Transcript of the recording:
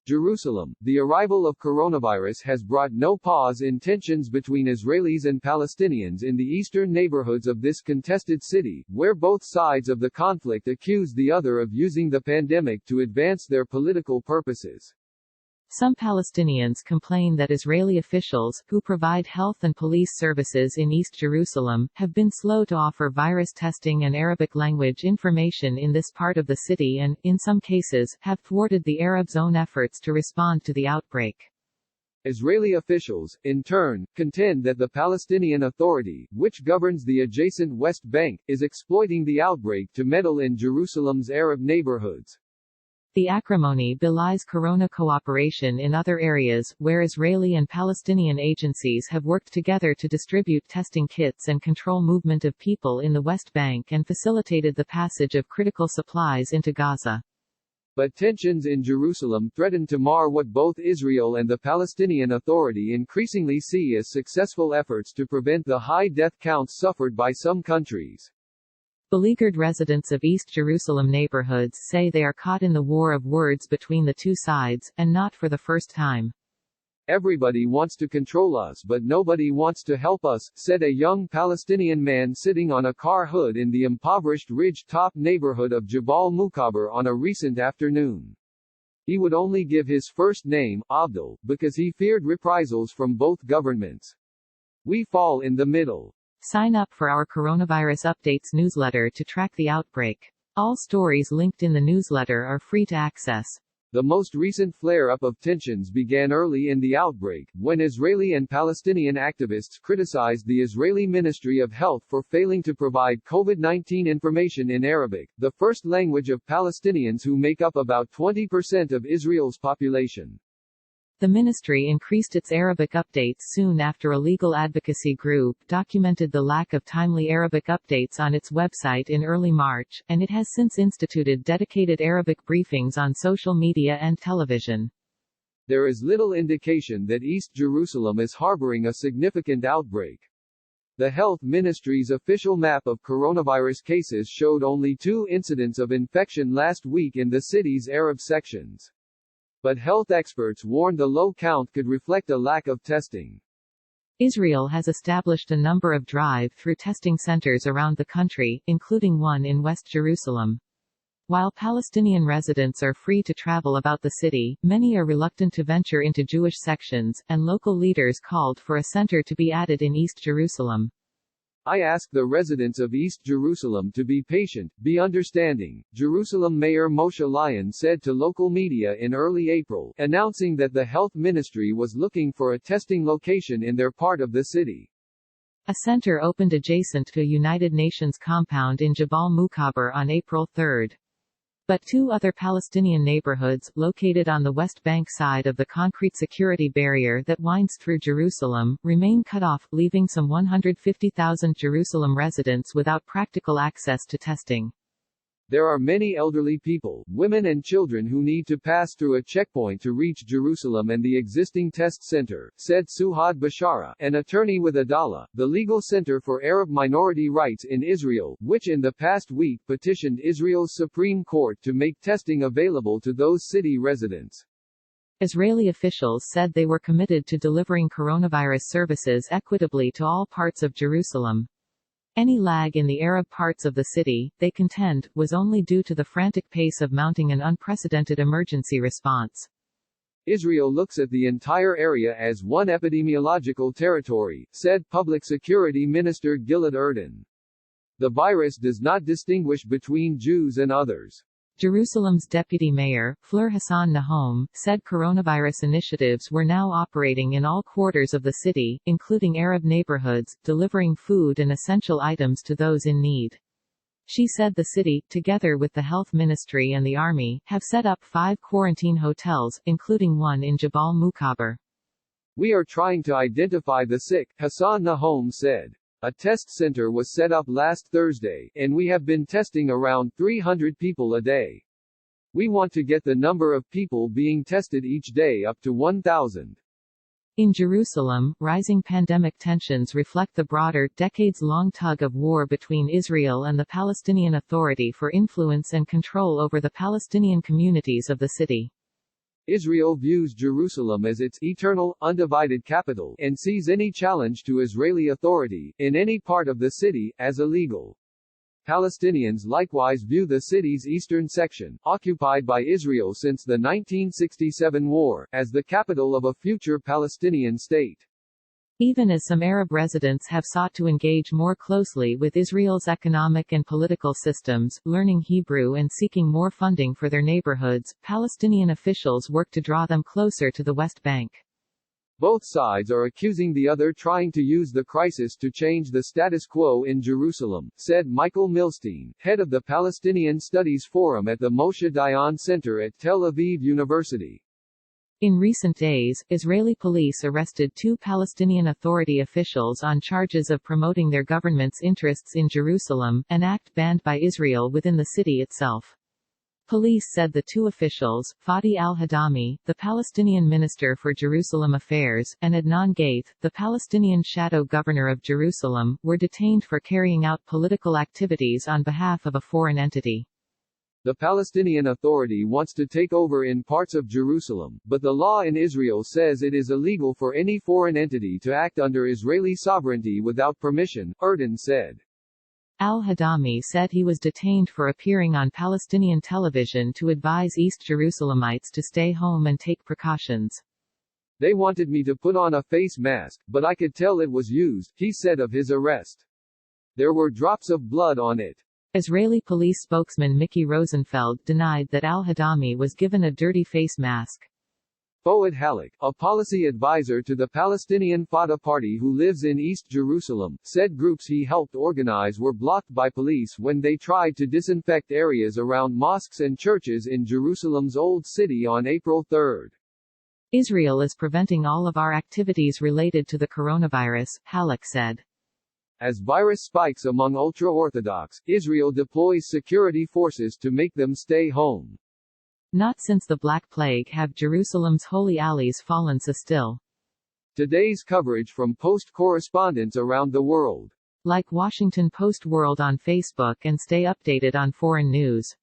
Jerusalem, the arrival of coronavirus has brought no pause in tensions between Israelis and Palestinians in the eastern neighborhoods of this contested city, where both sides of the conflict accuse the other of using the pandemic to advance their political purposes. Some Palestinians complain that Israeli officials, who provide health and police services in East Jerusalem, have been slow to offer virus testing and Arabic language information in this part of the city and, in some cases, have thwarted the Arabs' own efforts to respond to the outbreak. Israeli officials, in turn, contend that the Palestinian Authority, which governs the adjacent West Bank, is exploiting the outbreak to meddle in Jerusalem's Arab neighborhoods. The acrimony belies Corona cooperation in other areas, where Israeli and Palestinian agencies have worked together to distribute testing kits and control movement of people in the West Bank and facilitated the passage of critical supplies into Gaza. But tensions in Jerusalem threaten to mar what both Israel and the Palestinian Authority increasingly see as successful efforts to prevent the high death counts suffered by some countries. Beleaguered residents of East Jerusalem neighborhoods say they are caught in the war of words between the two sides, and not for the first time. Everybody wants to control us but nobody wants to help us, said a young Palestinian man sitting on a car hood in the impoverished ridge-top neighborhood of Jabal Mukaber on a recent afternoon. He would only give his first name, Abdul, because he feared reprisals from both governments. We fall in the middle. Sign up for our Coronavirus Updates newsletter to track the outbreak. All stories linked in the newsletter are free to access. The most recent flare-up of tensions began early in the outbreak, when Israeli and Palestinian activists criticized the Israeli Ministry of Health for failing to provide COVID-19 information in Arabic, the first language of Palestinians who make up about 20% of Israel's population. The ministry increased its Arabic updates soon after a legal advocacy group documented the lack of timely Arabic updates on its website in early March, and it has since instituted dedicated Arabic briefings on social media and television. There is little indication that East Jerusalem is harboring a significant outbreak. The Health Ministry's official map of coronavirus cases showed only 2 incidents of infection last week in the city's Arab sections. But health experts warned the low count could reflect a lack of testing. Israel has established a number of drive-through testing centers around the country, including one in West Jerusalem. While Palestinian residents are free to travel about the city, many are reluctant to venture into Jewish sections, and local leaders called for a center to be added in East Jerusalem. I ask the residents of East Jerusalem to be patient, be understanding, Jerusalem Mayor Moshe Lyon said to local media in early April, announcing that the health ministry was looking for a testing location in their part of the city. A center opened adjacent to a United Nations compound in Jabal Mukaber on April 3. But 2 other Palestinian neighborhoods, located on the West Bank side of the concrete security barrier that winds through Jerusalem, remain cut off, leaving some 150,000 Jerusalem residents without practical access to testing. There are many elderly people, women and children who need to pass through a checkpoint to reach Jerusalem and the existing test center, said Suhad Bashara, an attorney with Adalah, the legal center for Arab minority rights in Israel, which in the past week petitioned Israel's Supreme Court to make testing available to those city residents. Israeli officials said they were committed to delivering coronavirus services equitably to all parts of Jerusalem. Any lag in the Arab parts of the city, they contend, was only due to the frantic pace of mounting an unprecedented emergency response. Israel looks at the entire area as one epidemiological territory, said Public Security Minister Gilad Erdan. The virus does not distinguish between Jews and others. Jerusalem's deputy mayor, Fleur Hassan Nahom, said coronavirus initiatives were now operating in all quarters of the city, including Arab neighborhoods, delivering food and essential items to those in need. She said the city, together with the health ministry and the army, have set up 5 quarantine hotels, including one in Jabal Mukaber. We are trying to identify the sick, Hassan Nahom said. A test center was set up last Thursday, and we have been testing around 300 people a day. We want to get the number of people being tested each day up to 1,000. In Jerusalem, rising pandemic tensions reflect the broader, decades-long tug of war between Israel and the Palestinian Authority for influence and control over the Palestinian communities of the city. Israel views Jerusalem as its eternal, undivided capital, and sees any challenge to Israeli authority, in any part of the city, as illegal. Palestinians likewise view the city's eastern section, occupied by Israel since the 1967 war, as the capital of a future Palestinian state. Even as some Arab residents have sought to engage more closely with Israel's economic and political systems, learning Hebrew and seeking more funding for their neighborhoods, Palestinian officials work to draw them closer to the West Bank. Both sides are accusing the other trying to use the crisis to change the status quo in Jerusalem, said Michael Milstein, head of the Palestinian Studies Forum at the Moshe Dayan Center at Tel Aviv University. In recent days, Israeli police arrested 2 Palestinian Authority officials on charges of promoting their government's interests in Jerusalem, an act banned by Israel within the city itself. Police said the 2 officials, Fadi al-Hadami, the Palestinian Minister for Jerusalem Affairs, and Adnan Gaith, the Palestinian shadow governor of Jerusalem, were detained for carrying out political activities on behalf of a foreign entity. The Palestinian Authority wants to take over in parts of Jerusalem, but the law in Israel says it is illegal for any foreign entity to act under Israeli sovereignty without permission, Erdan said. Al-Hadami said he was detained for appearing on Palestinian television to advise East Jerusalemites to stay home and take precautions. They wanted me to put on a face mask, but I could tell it was used, he said of his arrest. There were drops of blood on it. Israeli police spokesman Mickey Rosenfeld denied that al-Hadami was given a dirty face mask. Fouad Halak, a policy advisor to the Palestinian Fatah Party who lives in East Jerusalem, said groups he helped organize were blocked by police when they tried to disinfect areas around mosques and churches in Jerusalem's Old City on April 3. Israel is preventing all of our activities related to the coronavirus, Halak said. As virus spikes among ultra-Orthodox, Israel deploys security forces to make them stay home. Not since the Black Plague have Jerusalem's holy alleys fallen so still. Today's coverage from Post correspondents around the world. Like Washington Post World on Facebook and stay updated on foreign news.